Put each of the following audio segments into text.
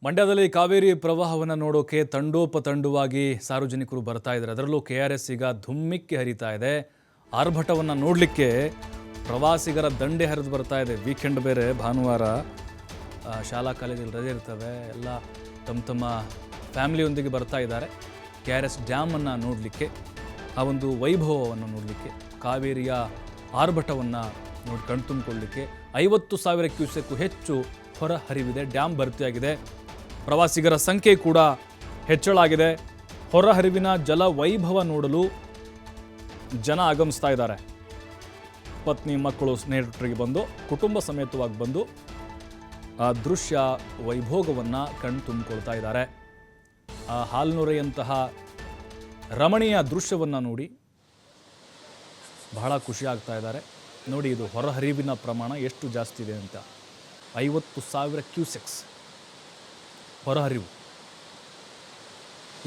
ಮಂಡ್ಯದಲ್ಲಿ ಕಾವೇರಿ ಪ್ರವಾಹವನ್ನು ನೋಡೋಕೆ ತಂಡೋಪತಂಡವಾಗಿ ಸಾರ್ವಜನಿಕರು ಬರ್ತಾ ಇದ್ದಾರೆ. ಅದರಲ್ಲೂ KRS ಈಗ ಧುಮ್ಮಿಕ್ಕಿ ಹರಿತಾ ಇದೆ. ಆರ್ಭಟವನ್ನು ನೋಡಲಿಕ್ಕೆ ಪ್ರವಾಸಿಗರ ದಂಡೆ ಹರಿದು ಬರ್ತಾ ಇದೆ. ವೀಕೆಂಡ್ ಬೇರೆ, ಭಾನುವಾರ ಶಾಲಾ ಕಾಲೇಜಲ್ಲಿ ರಜೆ ಇರ್ತವೆ, ಎಲ್ಲ ತಮ್ಮ ಫ್ಯಾಮಿಲಿಯೊಂದಿಗೆ ಬರ್ತಾ ಇದ್ದಾರೆ KRS ಡ್ಯಾಮನ್ನು ನೋಡಲಿಕ್ಕೆ, ಆ ಒಂದು ವೈಭವವನ್ನು ನೋಡಲಿಕ್ಕೆ, ಕಾವೇರಿಯ ಆರ್ಭಟವನ್ನು ಕಣ್ತುಂಬಿಕೊಳ್ಳಲಿಕ್ಕೆ. 50,000 ಕ್ಯೂಸೆಕ್ಕು ಹೆಚ್ಚು ಹೊರ ಹರಿವಿದೆ. ಡ್ಯಾಮ್ ಭರ್ತಿಯಾಗಿದೆ. ಪ್ರವಾಸಿಗರ ಸಂಖ್ಯೆ ಕೂಡ ಹೆಚ್ಚಳಾಗಿದೆ. ಹೊರಹರಿವಿನ ಜಲ ವೈಭವ ನೋಡಲು ಜನ ಆಗಮಿಸ್ತಾ ಇದ್ದಾರೆ. ಪತ್ನಿ, ಮಕ್ಕಳು, ಸ್ನೇಹಿತರಿಗೆ ಬಂದು ಕುಟುಂಬ ಸಮೇತವಾಗಿ ಬಂದು ಆ ದೃಶ್ಯ ವೈಭೋಗವನ್ನು ಕಣ್ತುಂಬಿಕೊಳ್ತಾ ಇದ್ದಾರೆ. ಆ ಹಾಲ್ನೊರೆಯಂತಹ ರಮಣೀಯ ದೃಶ್ಯವನ್ನು ನೋಡಿ ಬಹಳ ಖುಷಿ ಆಗ್ತಾ ಇದ್ದಾರೆ. ನೋಡಿ, ಇದು ಹೊರಹರಿವಿನ ಪ್ರಮಾಣ ಎಷ್ಟು ಜಾಸ್ತಿ ಇದೆ ಅಂತ. 50,000 ಕ್ಯೂಸೆಕ್ಸ್ ಹೊರಹರಿವು.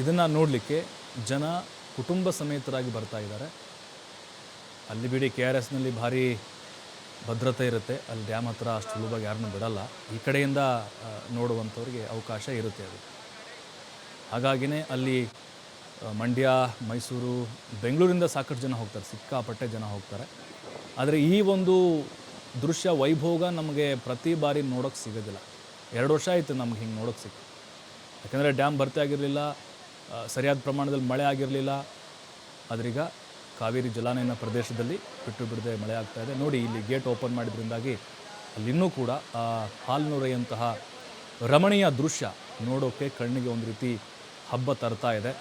ಇದನ್ನು ನೋಡಲಿಕ್ಕೆ ಜನ ಕುಟುಂಬ ಸಮೇತರಾಗಿ ಬರ್ತಾ ಇದ್ದಾರೆ. ಅಲ್ಲಿ ಬಿಡಿ, KRSನಲ್ಲಿ ಭಾರಿ ಭದ್ರತೆ ಇರುತ್ತೆ. ಅಲ್ಲಿ ಡ್ಯಾಮ್ ಹತ್ರ ಅಷ್ಟು ಸುಲಭವಾಗಿ ಯಾರನ್ನೂ ಬಿಡಲ್ಲ. ಈ ಕಡೆಯಿಂದ ನೋಡುವಂಥವ್ರಿಗೆ ಅವಕಾಶ ಇರುತ್ತೆ ಅದು. ಹಾಗಾಗಿನೇ ಅಲ್ಲಿ ಮಂಡ್ಯ, ಮೈಸೂರು, ಬೆಂಗಳೂರಿಂದ ಸಾಕಷ್ಟು ಜನ ಹೋಗ್ತಾರೆ, ಸಿಕ್ಕಾಪಟ್ಟೆ ಜನ ಹೋಗ್ತಾರೆ. ಆದರೆ ಈ ಒಂದು ದೃಶ್ಯ ವೈಭೋಗ ನಮಗೆ ಪ್ರತಿ ಬಾರಿ ನೋಡೋಕ್ಕೆ ಸಿಗೋದಿಲ್ಲ. 2 ವರ್ಷ ಆಯಿತು ನಮ್ಗೆ ಹಿಂಗೆ ನೋಡೋಕ್ಕೆ ಸಿಕ್ಕು. ಯಾಕೆಂದರೆ ಡ್ಯಾಮ್ ಭರ್ತಿ ಆಗಿರಲಿಲ್ಲ, ಸರಿಯಾದ ಪ್ರಮಾಣದಲ್ಲಿ ಮಳೆ ಆಗಿರಲಿಲ್ಲ. ಆದ್ರೀಗ ಕಾವೇರಿ ಜಲಾನಯನ ಪ್ರದೇಶದಲ್ಲಿ ಬಿಟ್ಟು ಬಿಡದೆ ಮಳೆ ಆಗ್ತಾ ಇದೆ. ನೋಡಿ, ಇಲ್ಲಿ ಗೇಟ್ ಓಪನ್ ಮಾಡಿದ್ರಿಂದಾಗಿ ಅಲ್ಲಿನ್ನೂ ಕೂಡ ಆ ಹಾಲ್ನೊರೆಯಂತಹ ರಮಣೀಯ ದೃಶ್ಯ ನೋಡೋಕ್ಕೆ ಕಣ್ಣಿಗೆ ಒಂದು ರೀತಿ ಹಬ್ಬ ತರ್ತಾ ಇದೆ.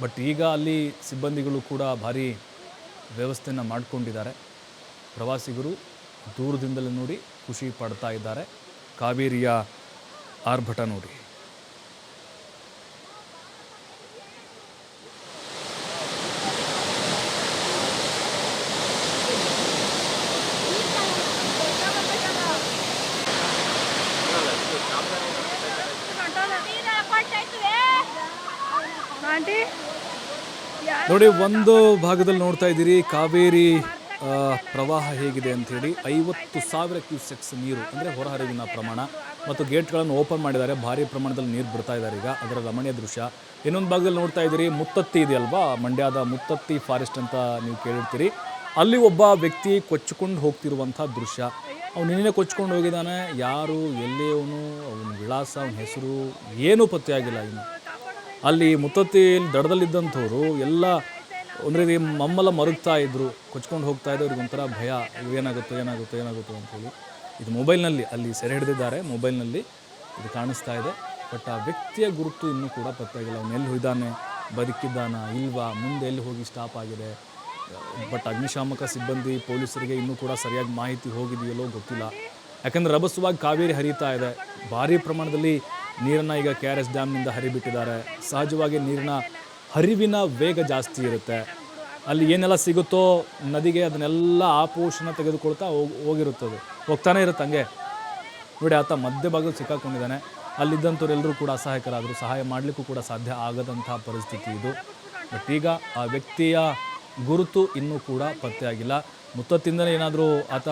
ಬಟ್ ಈಗ ಅಲ್ಲಿ ಸಿಬ್ಬಂದಿಗಳು ಕೂಡ ಭಾರಿ ವ್ಯವಸ್ಥೆಯನ್ನು ಮಾಡಿಕೊಂಡಿದ್ದಾರೆ. ಪ್ರವಾಸಿಗರು ದೂರದಿಂದಲೇ ನೋಡಿ ಖುಷಿ ಪಡ್ತಾ ಇದ್ದಾರೆ. ಕಾವೇರಿಯ ಆರ್ಭಟ ನೋಡಿ. ನೋಡಿ, ಒಂದು ಭಾಗದಲ್ಲಿ ನೋಡ್ತಾ ಇದ್ದೀರಿ ಕಾವೇರಿ ಪ್ರವಾಹ ಹೇಗಿದೆ ಅಂಥೇಳಿ. 50,000 ಕ್ಯೂಸೆಕ್ಸ್ ನೀರು ಅಂದರೆ ಹೊರಹರಿವಿನ ಪ್ರಮಾಣ. ಮತ್ತು ಗೇಟ್ಗಳನ್ನು ಓಪನ್ ಮಾಡಿದ್ದಾರೆ. ಭಾರಿ ಪ್ರಮಾಣದಲ್ಲಿ ನೀರು ಬಿಡ್ತಾ ಇದ್ದಾರೆ ಈಗ. ಅದರ ರಮಣೀಯ ದೃಶ್ಯ. ಇನ್ನೊಂದು ಭಾಗದಲ್ಲಿ ನೋಡ್ತಾ ಇದ್ದೀರಿ, ಮುತ್ತತ್ತಿ ಇದೆಯಲ್ವಾ, ಮಂಡ್ಯದ ಮುತ್ತತ್ತಿ ಫಾರೆಸ್ಟ್ ಅಂತ ನೀವು ಕೇಳಿರ್ತೀರಿ. ಅಲ್ಲಿ ಒಬ್ಬ ವ್ಯಕ್ತಿ ಕೊಚ್ಚಿಕೊಂಡು ಹೋಗ್ತಿರುವಂಥ ದೃಶ್ಯ. ಅವನು ನಿನ್ನೆ ಕೊಚ್ಕೊಂಡು ಹೋಗಿದ್ದಾನೆ. ಯಾರು, ಎಲ್ಲಿ ಅವನು, ಅವನ ವಿಳಾಸ, ಅವನ ಹೆಸರು ಏನೂ ಪತ್ತೆಯಾಗಿಲ್ಲ ಇನ್ನು. ಅಲ್ಲಿ ಮುತ್ತತ್ತಿಯಲ್ಲಿ ದಡದಲ್ಲಿದ್ದಂಥವ್ರು ಎಲ್ಲ ಒಂದು ರೀತಿ ಮಮ್ಮಲ ಮರುಗ್ತಾ ಇದ್ದರು, ಕೊಚ್ಕೊಂಡು ಹೋಗ್ತಾ ಇದ್ದು. ಅವ್ರಿಗೊಂಥರ ಭಯ, ಏನಾಗುತ್ತೋ ಅಂಥೇಳಿ. ಇದು ಮೊಬೈಲ್ನಲ್ಲಿ ಅಲ್ಲಿ ಸೆರೆ ಹಿಡಿದಿದ್ದಾರೆ. ಮೊಬೈಲ್ನಲ್ಲಿ ಇದು ಕಾಣಿಸ್ತಾ ಇದೆ. ಬಟ್ ಆ ವ್ಯಕ್ತಿಯ ಗುರುತು ಇನ್ನೂ ಕೂಡ ಪತ್ತೆಯಾಗಿಲ್ಲ. ಅವನು ಎಲ್ಲಿ ಹೋಗಿದ್ದಾನೆ, ಬದುಕಿದ್ದಾನ ಇಲ್ವಾ, ಮುಂದೆ ಎಲ್ಲಿ ಹೋಗಿ ಸ್ಟಾಪ್ ಆಗಿದೆ. ಬಟ್ ಅಗ್ನಿಶಾಮಕ ಸಿಬ್ಬಂದಿ, ಪೊಲೀಸರಿಗೆ ಇನ್ನೂ ಕೂಡ ಸರಿಯಾಗಿ ಮಾಹಿತಿ ಹೋಗಿದೆಯಲ್ಲೋ ಗೊತ್ತಿಲ್ಲ. ಯಾಕಂದರೆ ರಭಸವಾಗಿ ಕಾವೇರಿ ಹರಿತಾ ಇದೆ. ಭಾರಿ ಪ್ರಮಾಣದಲ್ಲಿ ನೀರನ್ನು ಈಗ KRS ಡ್ಯಾಮ್ನಿಂದ ಹರಿಬಿಟ್ಟಿದ್ದಾರೆ. ಸಹಜವಾಗಿ ನೀರಿನ ಹರಿವಿನ ವೇಗ ಜಾಸ್ತಿ ಇರುತ್ತೆ. ಅಲ್ಲಿ ಏನೆಲ್ಲ ಸಿಗುತ್ತೋ ನದಿಗೆ ಅದನ್ನೆಲ್ಲ ಆಪೋಷಣ ತೆಗೆದುಕೊಳ್ತಾ ಹೋಗಿರುತ್ತದೆ, ಹೋಗ್ತಾನೆ ಇರುತ್ತೆ ಹಂಗೆ. ನೋಡಿ, ಆತ ಮಧ್ಯಭಾಗದಲ್ಲಿ ಸಿಕ್ಕಾಕೊಂಡಿದ್ದಾನೆ. ಅಲ್ಲಿದ್ದಂಥವ್ರೆಲ್ಲರೂ ಕೂಡ ಅಸಹಾಯಕರಾದರು. ಸಹಾಯ ಮಾಡಲಿಕ್ಕೂ ಕೂಡ ಸಾಧ್ಯ ಆಗದಂಥ ಪರಿಸ್ಥಿತಿ ಇದು. ಬಟ್ ಈಗ ಆ ವ್ಯಕ್ತಿಯ ಗುರುತು ಇನ್ನೂ ಕೂಡ ಪತ್ತೆಯಾಗಿಲ್ಲ. ಮುತ್ತತ್ತಿಂದಲೇ ಏನಾದರೂ ಆತ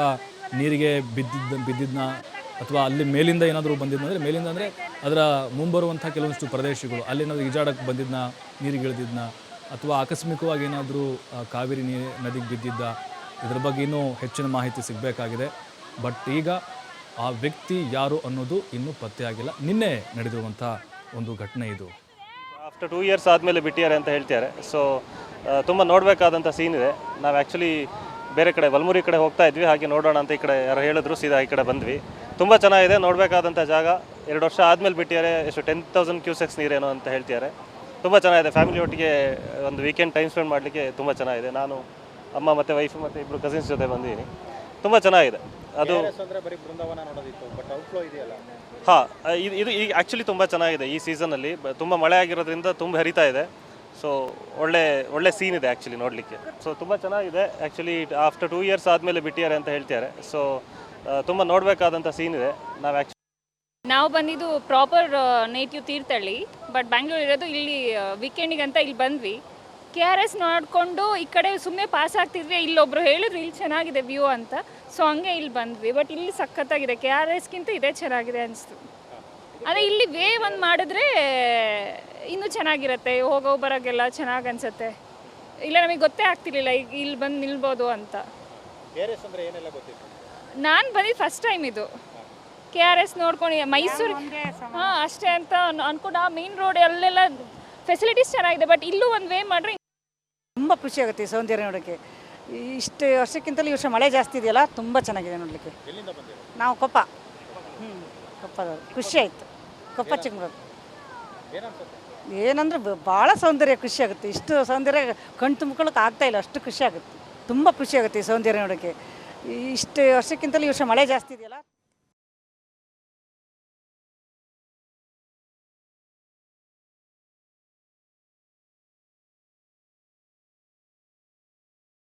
ನೀರಿಗೆ ಬಿದ್ದಿದ್ನ ಅಥವಾ ಅಲ್ಲಿ ಮೇಲಿಂದ ಏನಾದರೂ ಬಂದಿದ್ದಂದರೆ, ಮೇಲಿಂದ ಅಂದರೆ ಅದರ ಮುಂಬರುವಂಥ ಕೆಲವೊಂದಿಷ್ಟು ಪ್ರದೇಶಗಳು, ಅಲ್ಲೇನಾದರೂ ಈಜಾಡಕ್ಕೆ ಬಂದಿದ್ದನ್ನ, ನೀರಿಗೆ ಇಳಿದಿದ್ದನ್ನ, ಅಥವಾ ಆಕಸ್ಮಿಕವಾಗಿ ಏನಾದರೂ ಕಾವೇರಿ ನದಿಗೆ ಬಿದ್ದಿದ್ದ, ಇದರ ಬಗ್ಗೆ ಇನ್ನೂ ಹೆಚ್ಚಿನ ಮಾಹಿತಿ ಸಿಗಬೇಕಾಗಿದೆ. ಬಟ್ ಈಗ ಆ ವ್ಯಕ್ತಿ ಯಾರು ಅನ್ನೋದು ಇನ್ನೂ ಪತ್ತೆಯಾಗಿಲ್ಲ. ನಿನ್ನೆ ನಡೆದಿರುವಂಥ ಒಂದು ಘಟನೆ ಇದು. ಆಫ್ಟರ್ 2 ಇಯರ್ಸ್ ಆದಮೇಲೆ ಬಿಟ್ಟಿದ್ದಾರೆ ಅಂತ ಹೇಳ್ತಾರೆ. ಸೊ ತುಂಬ ನೋಡಬೇಕಾದಂಥ ಸೀನ್ ಇದೆ. ನಾವು ಆ್ಯಕ್ಚುಲಿ ಬೇರೆ ಕಡೆ ವಲ್ಮುರಿ ಕಡೆ ಹೋಗ್ತಾ ಇದ್ವಿ, ಹಾಗೆ ನೋಡೋಣ ಅಂತ ಈ ಕಡೆ ಯಾರು ಹೇಳಿದ್ರು, ಸೀದಾ ಈ ಕಡೆ ಬಂದ್ವಿ. ತುಂಬ ಚೆನ್ನಾಗಿದೆ, ನೋಡಬೇಕಾದಂಥ ಜಾಗ. 2 ವರ್ಷ ಆದಮೇಲೆ ಬಿಟ್ಟಿದ್ದಾರೆ. ಎಷ್ಟು 10,000 ಕ್ಯೂಸೆಕ್ಸ್ ನೀರೇನೋ ಅಂತ ಹೇಳ್ತಿದ್ದಾರೆ. ತುಂಬ ಚೆನ್ನಾಗಿದೆ. ಫ್ಯಾಮಿಲಿ ಒಟ್ಟಿಗೆ ಒಂದು ವೀಕೆಂಡ್ ಟೈಮ್ ಸ್ಪೆಂಡ್ ಮಾಡಲಿಕ್ಕೆ ತುಂಬ ಚೆನ್ನಾಗಿದೆ. ನಾನು, ಅಮ್ಮ ಮತ್ತು ವೈಫ್ ಮತ್ತು 2 ಕಸಿನ್ಸ್ ಜೊತೆ ಬಂದಿದ್ದೀನಿ. ತುಂಬ ಚೆನ್ನಾಗಿದೆ. ಅದು ಹಾಂ, ಇದು ಈಗ ಆ್ಯಕ್ಚುಲಿ ತುಂಬ ಚೆನ್ನಾಗಿದೆ. ಈ ಸೀಸನಲ್ಲಿ ತುಂಬ ಮಳೆ ಆಗಿರೋದ್ರಿಂದ ತುಂಬ ಹರಿತಾ ಇದೆ. ಸೊ ಒಳ್ಳೆ ಸೀನ್ ಇದೆ ಆ್ಯಕ್ಚುಲಿ ನೋಡಲಿಕ್ಕೆ. ಸೊ ತುಂಬ ಚೆನ್ನಾಗಿದೆ. ಆ್ಯಕ್ಚುಲಿ ಆಫ್ಟರ್ 2 ಇಯರ್ಸ್ ಆದಮೇಲೆ ಬಿಟ್ಟಿದ್ದಾರೆ ಅಂತ ಹೇಳ್ತಾರೆ. ಸೊ ತುಂಬ ನೋಡಬೇಕಾದಂಥ ಸೀನ್ ಇದೆ. ನಾವು ಬಂದಿದ್ದು proper native Thirthahalli, but Bangalore ಇರೋದು. ಇಲ್ಲಿ ವೀಕೆಂಡಿಗೆ ಅಂತ ಇಲ್ಲಿ ಬಂದ್ವಿ. KRS ನೋಡಿಕೊಂಡು ಈ ಕಡೆ ಸುಮ್ಮನೆ ಪಾಸ್ ಆಗ್ತಿದ್ವಿ, ಇಲ್ಲೊಬ್ರು ಹೇಳಿದ್ರು ಇಲ್ಲಿ ಚೆನ್ನಾಗಿದೆ ವ್ಯೂ ಅಂತ, ಸೊ ಹಂಗೆ ಇಲ್ಲಿ ಬಂದ್ವಿ. ಬಟ್ ಇಲ್ಲಿ ಸಖತ್ತಾಗಿದೆ, KRSಗಿಂತ ಇದೇ ಚೆನ್ನಾಗಿದೆ ಅನಿಸ್ತು. ಅದೇ ಇಲ್ಲಿ ವೇ ಒಂದು ಮಾಡಿದ್ರೆ ಇನ್ನೂ ಚೆನ್ನಾಗಿರುತ್ತೆ, ಹೋಗೋ ಬರೋಕ್ಕೆಲ್ಲ ಚೆನ್ನಾಗಿ ಅನಿಸುತ್ತೆ. ಇಲ್ಲ ನಮಗೆ ಗೊತ್ತೇ ಆಗ್ತಿರ್ಲಿಲ್ಲ ಈಗ ಇಲ್ಲಿ ಬಂದು ನಿಲ್ಬೋದು ಅಂತ. ನಾನು ಬಂದಿದ್ದು ಫಸ್ಟ್ ಟೈಮ್ ಇದು. KRS ನೋಡ್ಕೊಂಡು ಮೈಸೂರು ಹಾಂ ಅಷ್ಟೇ ಅಂತ ಅನ್ಕೊಂಡು ಆ ಮೇನ್ ರೋಡ್ ಅಲ್ಲೆಲ್ಲ ಫೆಸಿಲಿಟೀಸ್ ಚೆನ್ನಾಗಿದೆ, ಬಟ್ ಇಲ್ಲೂ ಒಂದು ವೇ ಮಾಡಿದ್ರೆ ತುಂಬ ಖುಷಿ ಆಗುತ್ತೆ ಈ ಸೌಂದರ್ಯ ನೋಡೋಕ್ಕೆ. ಇಷ್ಟು ವರ್ಷಕ್ಕಿಂತಲೂ ಈ ವರ್ಷ ಮಳೆ ಜಾಸ್ತಿ ಇದೆಯಲ್ಲ, ತುಂಬ ಚೆನ್ನಾಗಿದೆ ನೋಡಲಿಕ್ಕೆ. ನಾವು ಕೊಪ್ಪ, ಕೊಪ್ಪದವರು. ಖುಷಿ ಆಯಿತು. ಕೊಪ್ಪ ಚಿಕ್ಕಮಗಳೂರು. ಏನಂದ್ರೆ ಭಾಳ ಸೌಂದರ್ಯ ಖುಷಿ ಆಗುತ್ತೆ. ಇಷ್ಟು ಸೌಂದರ್ಯ ಕಣ್ಣು ತುಂಬ್ಕೊಳ್ಳೋಕೆ ಆಗ್ತಾಯಿಲ್ಲ, ಅಷ್ಟು ಖುಷಿ ಆಗುತ್ತೆ. ತುಂಬ ಖುಷಿ ಆಗುತ್ತೆ ಈ ಸೌಂದರ್ಯ ನೋಡೋಕ್ಕೆ. ಇಷ್ಟು ವರ್ಷಕ್ಕಿಂತಲೂ ಈ ವರ್ಷ ಮಳೆ ಜಾಸ್ತಿ ಇದೆಯಲ್ಲ.